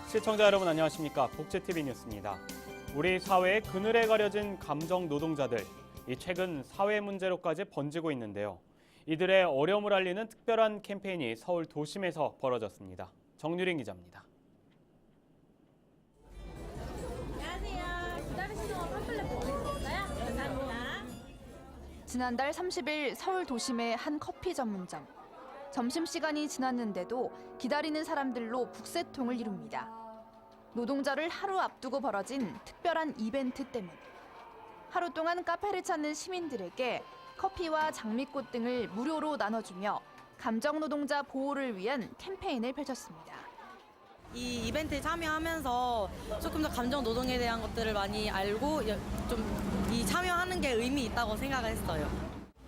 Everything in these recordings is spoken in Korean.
시청자 여러분 안녕하십니까? 복지TV 뉴스입니다. 우리 사회의 그늘에 가려진 감정 노동자들, 최근 사회 문제로까지 번지고 있는데요. 이들의 어려움을 알리는 특별한 캠페인이 서울 도심에서 벌어졌습니다. 정유린 기자입니다. 안녕하세요. 기다리시는 동안 팜플렛 보내드렸어요? 감사합니다. 지난달 30일 서울 도심의 한 커피 전문점. 점심시간이 지났는데도 기다리는 사람들로 북새통을 이룹니다. 노동자를 하루 앞두고 벌어진 특별한 이벤트 때문. 하루 동안 카페를 찾는 시민들에게 커피와 장미꽃 등을 무료로 나눠주며 감정노동자 보호를 위한 캠페인을 펼쳤습니다. 이 이벤트에 참여하면서 조금 더 감정 노동에 대한 것들을 많이 알고 좀 이 참여하는 게 의미 있다고 생각을 했어요.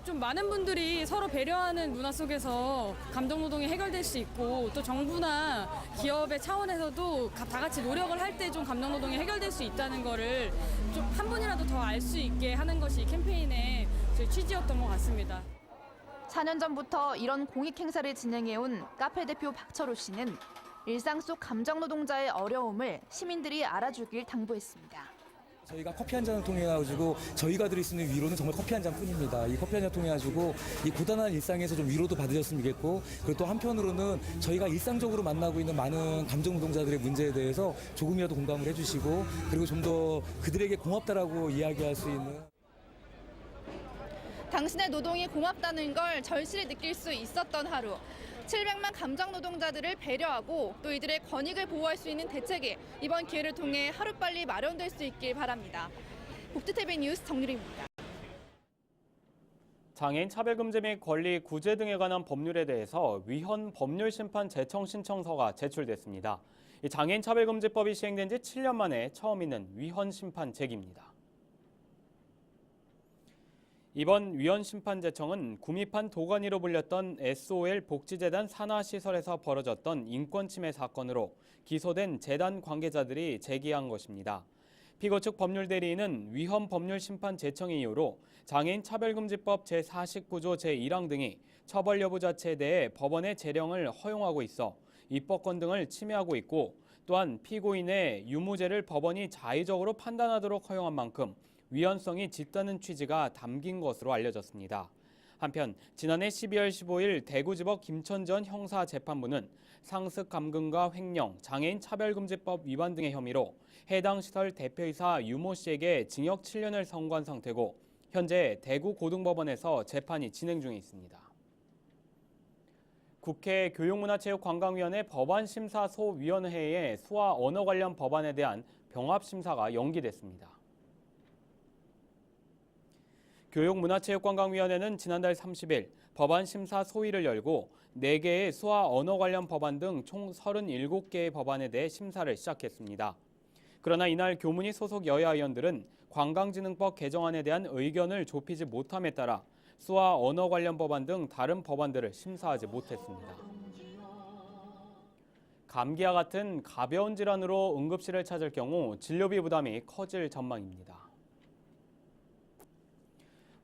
좀 많은 분들이 서로 배려하는 문화 속에서 감정 노동이 해결될 수 있고 또 정부나 기업의 차원에서도 다 같이 노력을 할 때 좀 감정 노동이 해결될 수 있다는 거를 좀 한 분이라도 더 알 수 있게 하는 것이 캠페인의 취지였던 것 같습니다. 4년 전부터 이런 공익 행사를 진행해온 카페 대표 박철호 씨는 일상 속 감정 노동자의 어려움을 시민들이 알아주길 당부했습니다. 저희가 커피 한 잔을 통해 가지고 저희가 드릴 수 있는 위로는 정말 커피 한 잔뿐입니다. 이 커피 한 잔 통해 가지고 이 고단한 일상에서 좀 위로도 받으셨으면 좋겠고, 그리고 또 한편으로는 저희가 일상적으로 만나고 있는 많은 감정 노동자들의 문제에 대해서 조금이라도 공감을 해주시고, 그리고 좀 더 그들에게 고맙다라고 이야기할 수 있는. 당신의 노동이 고맙다는 걸 절실히 느낄 수 있었던 하루. 700만 감정 노동자들을 배려하고 또 이들의 권익을 보호할 수 있는 대책이 이번 기회를 통해 하루빨리 마련될 수 있길 바랍니다. 복지TV 뉴스 정유리입니다. 장애인 차별금지 및 권리 구제 등에 관한 법률에 대해서 위헌 법률 심판 제청 신청서가 제출됐습니다. 장애인 차별금지법이 시행된 지 7년 만에 처음 있는 위헌 심판 제기입니다. 이번 위헌 심판 제청은 구미판 도가니로 불렸던 SOL 복지재단 산하시설에서 벌어졌던 인권침해 사건으로 기소된 재단 관계자들이 제기한 것입니다. 피고 측 법률 대리인은 위헌 법률 심판 제청의 이유로 장애인 차별금지법 제49조 제1항 등이 처벌 여부 자체에 대해 법원의 재령을 허용하고 있어 입법권 등을 침해하고 있고, 또한 피고인의 유무죄를 법원이 자의적으로 판단하도록 허용한 만큼 위헌성이 짙다는 취지가 담긴 것으로 알려졌습니다. 한편 지난해 12월 15일 대구지법 김천전 형사재판부는 상습 감금과 횡령, 장애인 차별금지법 위반 등의 혐의로 해당 시설 대표이사 유모 씨에게 징역 7년을 선고한 상태고, 현재 대구고등법원에서 재판이 진행 중에 있습니다. 국회 교육문화체육관광위원회 법안심사소위원회의 수화 언어 관련 법안에 대한 병합심사가 연기됐습니다. 교육문화체육관광위원회는 지난달 30일 법안 심사 소위를 열고 4개의 수화 언어 관련 법안 등 총 37개의 법안에 대해 심사를 시작했습니다. 그러나 이날 교문위 소속 여야 의원들은 관광진흥법 개정안에 대한 의견을 좁히지 못함에 따라 수화 언어 관련 법안 등 다른 법안들을 심사하지 못했습니다. 감기와 같은 가벼운 질환으로 응급실을 찾을 경우 진료비 부담이 커질 전망입니다.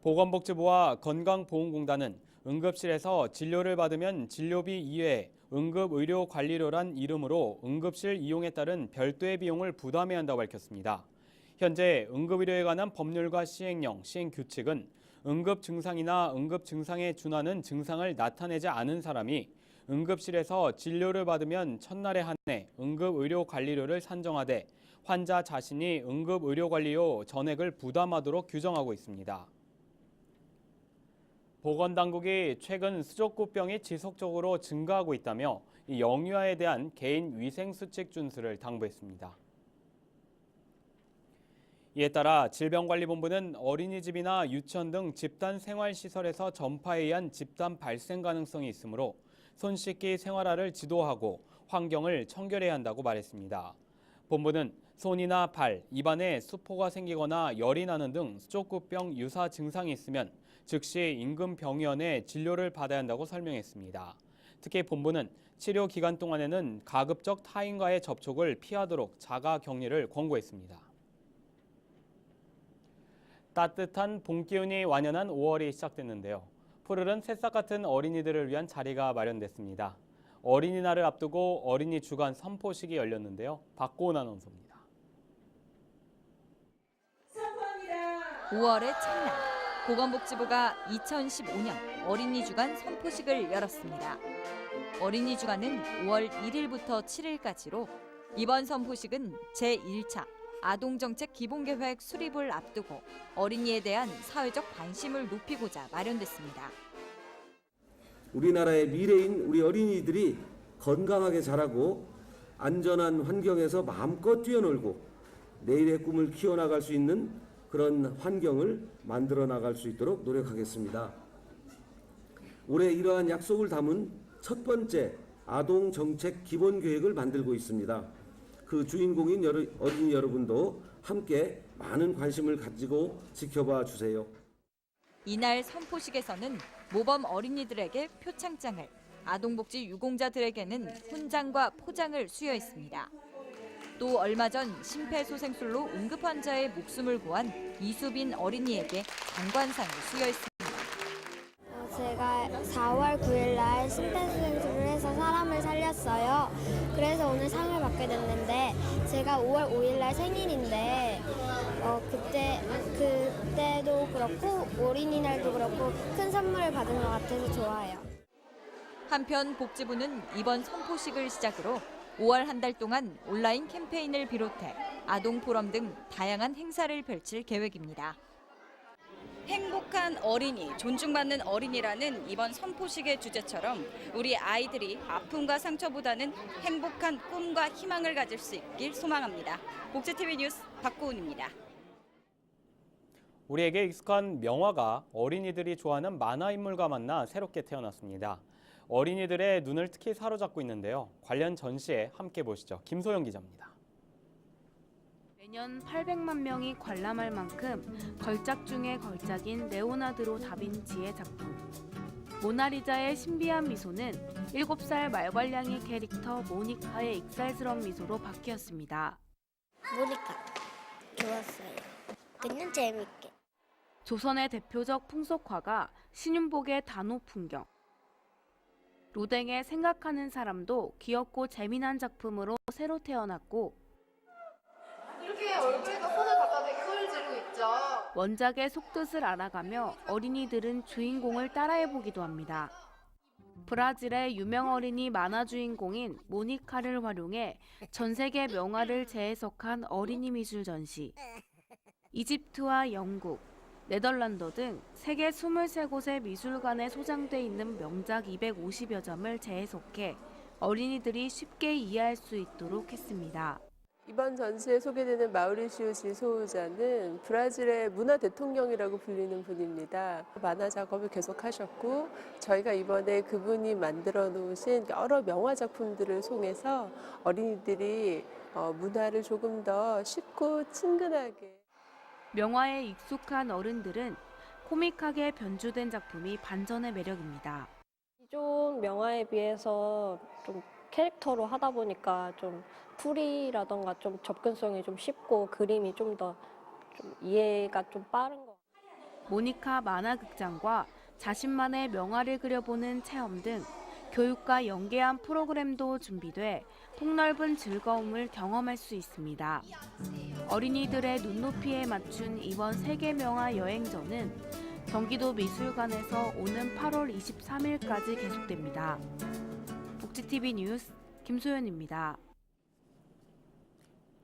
보건복지부와 건강보험공단은 응급실에서 진료를 받으면 진료비 이외에 응급의료관리료란 이름으로 응급실 이용에 따른 별도의 비용을 부담해야 한다고 밝혔습니다. 현재 응급의료에 관한 법률과 시행령, 시행규칙은 응급증상이나 응급증상에 준하는 증상을 나타내지 않은 사람이 응급실에서 진료를 받으면 첫날에 한해 응급의료관리료를 산정하되 환자 자신이 응급의료관리료 전액을 부담하도록 규정하고 있습니다. 보건당국이 최근 수족구병이 지속적으로 증가하고 있다며 이 영유아에 대한 개인 위생수칙 준수를 당부했습니다. 이에 따라 질병관리본부는 어린이집이나 유치원 등 집단생활시설에서 전파에 의한 집단 발생 가능성이 있으므로 손 씻기 생활화를 지도하고 환경을 청결해야 한다고 말했습니다. 본부는 손이나 발, 입안에 수포가 생기거나 열이 나는 등 수족구병 유사 증상이 있으면 즉시 인근 병원에 진료를 받아야 한다고 설명했습니다. 특히 본부는 치료 기간 동안에는 가급적 타인과의 접촉을 피하도록 자가 격리를 권고했습니다. 따뜻한 봄 기운이 완연한 5월이 시작됐는데요. 푸르른 새싹 같은 어린이들을 위한 자리가 마련됐습니다. 어린이날을 앞두고 어린이 주간 선포식이 열렸는데요. 박고은 아나운서입니다. 5월의 첫날, 보건복지부가 2015년 어린이 주간 선포식을 열었습니다. 어린이 주간은 5월 1일부터 7일까지로 이번 선포식은 제1차 아동정책 기본계획 수립을 앞두고 어린이에 대한 사회적 관심을 높이고자 마련됐습니다. 우리나라의 미래인 우리 어린이들이 건강하게 자라고 안전한 환경에서 마음껏 뛰어놀고 내일의 꿈을 키워나갈 수 있는 그런 환경을 만들어 나갈 수 있도록 노력하겠습니다. 올해 이러한 약속을 담은 첫 번째 아동정책 기본계획을 만들고 있습니다. 그 주인공인 어린이 여러분도 함께 많은 관심을 가지고 지켜봐 주세요. 이날 선포식에서는 모범 어린이들에게 표창장을, 아동복지 유공자들에게는 훈장과 포장을 수여했습니다. 또 얼마 전 심폐소생술로 응급환자의 목숨을 구한 이수빈 어린이에게 장관상을 수여했습니다. 제가 4월 9일 날 심폐소생술을 해서 사람을 살렸어요. 그래서 오늘 상을 받게 됐는데 제가 5월 5일 날 생일인데 그때도 그렇고 어린이날도 그렇고 큰 선물을 받은 것 같아서 좋아요. 한편 복지부는 이번 선포식을 시작으로 5월 한 달 동안 온라인 캠페인을 비롯해 아동 포럼 등 다양한 행사를 펼칠 계획입니다. 행복한 어린이, 존중받는 어린이라는 이번 선포식의 주제처럼 우리 아이들이 아픔과 상처보다는 행복한 꿈과 희망을 가질 수 있길 소망합니다. 복지TV 뉴스 박고은입니다. 우리에게 익숙한 명화가 어린이들이 좋아하는 만화 인물과 만나 새롭게 태어났습니다. 어린이들의 눈을 특히 사로잡고 있는데요. 관련 전시에 함께 보시죠. 김소영 기자입니다. 매년 800만 명이 관람할 만큼 걸작 중의 걸작인 레오나드로 다빈치의 작품. 모나리자의 신비한 미소는 7살 말괄량이 캐릭터 모니카의 익살스러운 미소로 바뀌었습니다. 모니카 좋았어요. 그냥 재밌게. 조선의 대표적 풍속화가 신윤복의 단오 풍경. 로댕의 생각하는 사람도 귀엽고 재미난 작품으로 새로 태어났고 이렇게 얼굴에다 손을 갖다 대고 소리를 지르고 있죠. 원작의 속뜻을 알아가며 어린이들은 주인공을 따라해보기도 합니다. 브라질의 유명 어린이 만화 주인공인 모니카를 활용해 전 세계 명화를 재해석한 어린이 미술 전시. 이집트와 영국, 네덜란드 등 세계 23곳의 미술관에 소장돼 있는 명작 250여 점을 재해석해 어린이들이 쉽게 이해할 수 있도록 했습니다. 이번 전시에 소개되는 마우리시오 지 소유자는 브라질의 문화 대통령이라고 불리는 분입니다. 만화 작업을 계속하셨고 저희가 이번에 그분이 만들어 놓으신 여러 명화 작품들을 통해서 어린이들이 문화를 조금 더 쉽고 친근하게 명화에 익숙한 어른들은 코믹하게 변주된 작품이 반전의 매력입니다. 기존 명화에 비해서 좀 캐릭터로 하다 보니까 좀 풀이라던가 좀 접근성이 좀 쉽고 그림이 좀 더 이해가 좀 빠른 것 같아요. 모니카 만화극장과 자신만의 명화를 그려보는 체험 등 교육과 연계한 프로그램도 준비돼 폭넓은 즐거움을 경험할 수 있습니다. 어린이들의 눈높이에 맞춘 이번 세계명화 여행전은 경기도 미술관에서 오는 8월 23일까지 계속됩니다. 복지TV 뉴스 김소연입니다.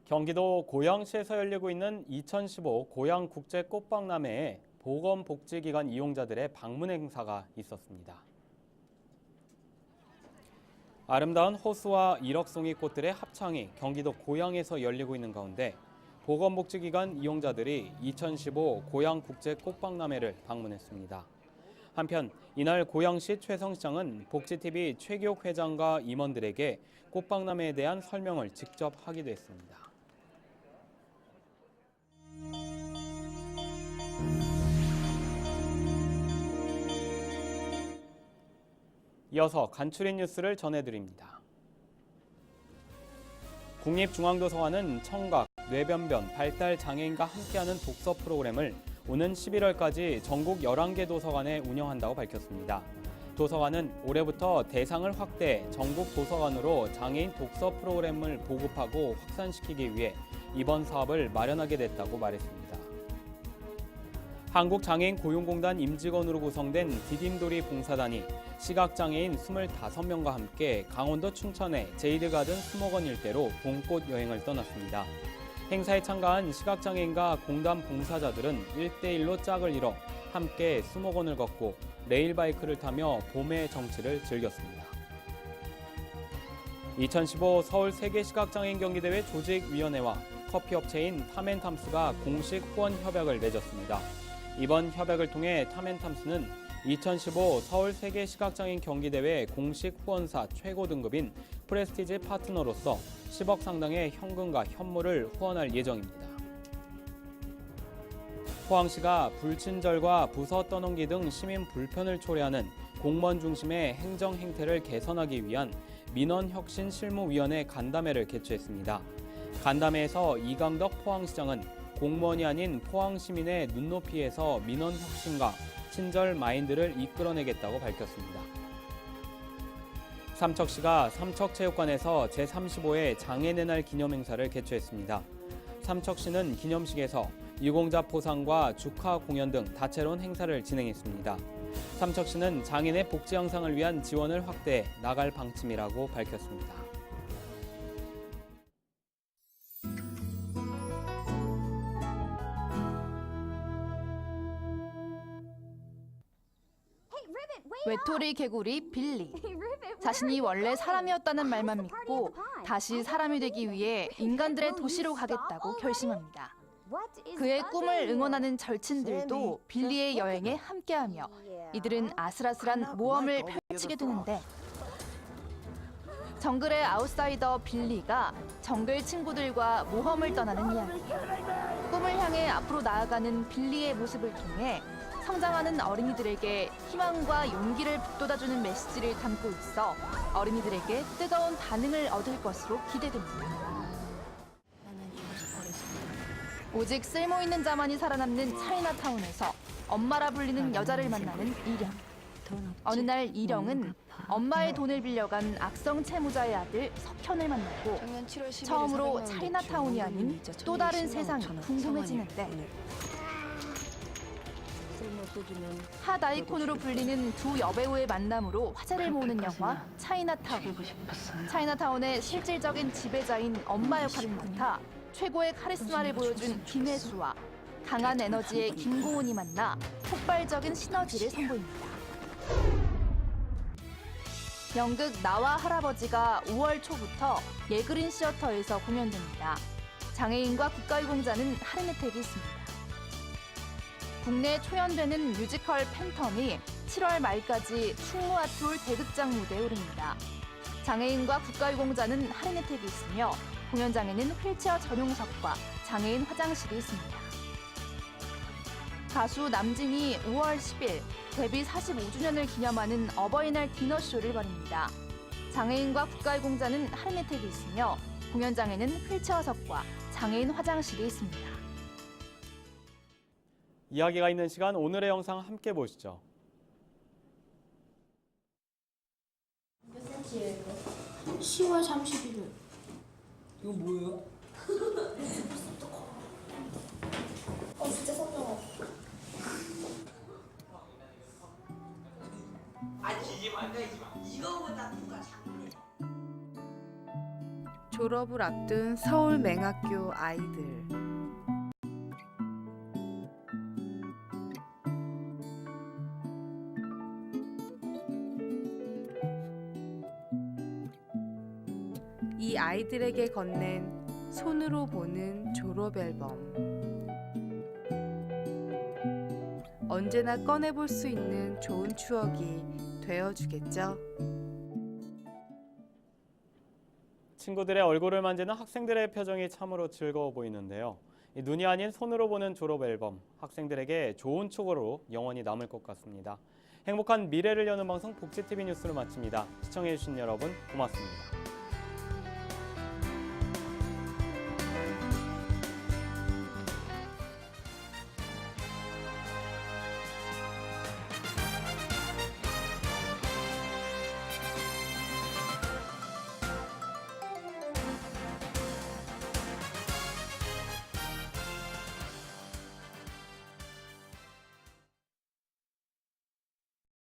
경기도 고양시에서 열리고 있는 2015 고양국제꽃박람회에 보건복지기관 이용자들의 방문 행사가 있었습니다. 아름다운 호수와 일억송이 꽃들의 합창이 경기도 고양에서 열리고 있는 가운데 보건복지기관 이용자들이 2015 고양국제꽃박람회를 방문했습니다. 한편 이날 고양시 최성시장은 복지TV 최기옥 회장과 임원들에게 꽃박람회에 대한 설명을 직접 하기도 했습니다. 이어서 간추린 뉴스를 전해드립니다. 국립중앙도서관은 청각, 뇌변변, 발달 장애인과 함께하는 독서 프로그램을 오는 11월까지 전국 11개 도서관에 운영한다고 밝혔습니다. 도서관은 올해부터 대상을 확대해 전국 도서관으로 장애인 독서 프로그램을 보급하고 확산시키기 위해 이번 사업을 마련하게 됐다고 말했습니다. 한국장애인 고용공단 임직원으로 구성된 디딤돌이 봉사단이 시각장애인 25명과 함께 강원도 춘천의 제이드가든 수목원 일대로 봄꽃 여행을 떠났습니다. 행사에 참가한 시각장애인과 공단 봉사자들은 1대1로 짝을 이뤄 함께 수목원을 걷고 레일바이크를 타며 봄의 정취를 즐겼습니다. 2015 서울 세계시각장애인 경기대회 조직위원회와 커피업체인 탐앤탐스가 공식 후원 협약을 맺었습니다. 이번 협약을 통해 탐앤탐스는 2015 서울 세계시각장애인 경기대회 공식 후원사 최고 등급인 프레스티지 파트너로서 10억 상당의 현금과 현물을 후원할 예정입니다. 포항시가 불친절과 부서 떠넘기 등 시민 불편을 초래하는 공무원 중심의 행정 행태를 개선하기 위한 민원혁신실무위원회 간담회를 개최했습니다. 간담회에서 이강덕 포항시장은 공무원이 아닌 포항 시민의 눈높이에서 민원 혁신과 친절 마인드를 이끌어내겠다고 밝혔습니다. 삼척시가 삼척체육관에서 제35회 장애인의 날 기념행사를 개최했습니다. 삼척시는 기념식에서 유공자 포상과 축하 공연 등 다채로운 행사를 진행했습니다. 삼척시는 장애인의 복지 향상을 위한 지원을 확대해 나갈 방침이라고 밝혔습니다. 외톨이 개구리 빌리. 자신이 원래 사람이었다는 말만 믿고 다시 사람이 되기 위해 인간들의 도시로 가겠다고 결심합니다. 그의 꿈을 응원하는 절친들도 빌리의 여행에 함께하며 이들은 아슬아슬한 모험을 펼치게 되는데 정글의 아웃사이더 빌리가 정글 친구들과 모험을 떠나는 이야기. 꿈을 향해 앞으로 나아가는 빌리의 모습을 통해 성장하는 어린이들에게 희망과 용기를 북돋아주는 메시지를 담고 있어 어린이들에게 뜨거운 반응을 얻을 것으로 기대됩니다. 오직 쓸모있는 자만이 살아남는 차이나타운에서 엄마라 불리는 여자를 만나는 이령. 어느 날 이령은 엄마의 돈을 빌려간 악성 채무자의 아들 석현을 만나고 처음으로 차이나타운이 아닌 또 다른 세상이 궁금해지는데 핫 아이콘으로 불리는 두 여배우의 만남으로 화제를 모으는 영화 차이나타운. 차이나타운의 실질적인 지배자인 엄마 역할을 맡아 최고의 카리스마를 보여준 김혜수와 강한 에너지의 김고은이 만나 폭발적인 시너지를 선보입니다. 연극 나와 할아버지가 5월 초부터 예그린 시어터에서 공연됩니다. 장애인과 국가유공자는 할인 혜택이 있습니다. 국내에 초연되는 뮤지컬 팬텀이 7월 말까지 충무아트홀 대극장 무대에 오릅니다. 장애인과 국가유공자는 할인 혜택이 있으며 공연장에는 휠체어 전용석과 장애인 화장실이 있습니다. 가수 남진이 5월 10일 데뷔 45주년을 기념하는 어버이날 디너쇼를 벌입니다. 장애인과 국가유공자는 할인 혜택이 있으며 공연장에는 휠체어석과 장애인 화장실이 있습니다. 이야기가 있는 시간 오늘의 영상 함께 보시죠. 몇 cm예요? 10월 31일. 이거 뭐예요? 진짜 선명하다. 이거보다 누가 작네. 졸업을 앞둔 서울 맹학교 아이들. 이 아이들에게 건넨 손으로 보는 졸업 앨범. 언제나 꺼내볼 수 있는 좋은 추억이 되어주겠죠? 친구들의 얼굴을 만지는 학생들의 표정이 참으로 즐거워 보이는데요. 눈이 아닌 손으로 보는 졸업 앨범, 학생들에게 좋은 추억으로 영원히 남을 것 같습니다. 행복한 미래를 여는 방송 복지TV 뉴스를 마칩니다. 시청해주신 여러분 고맙습니다.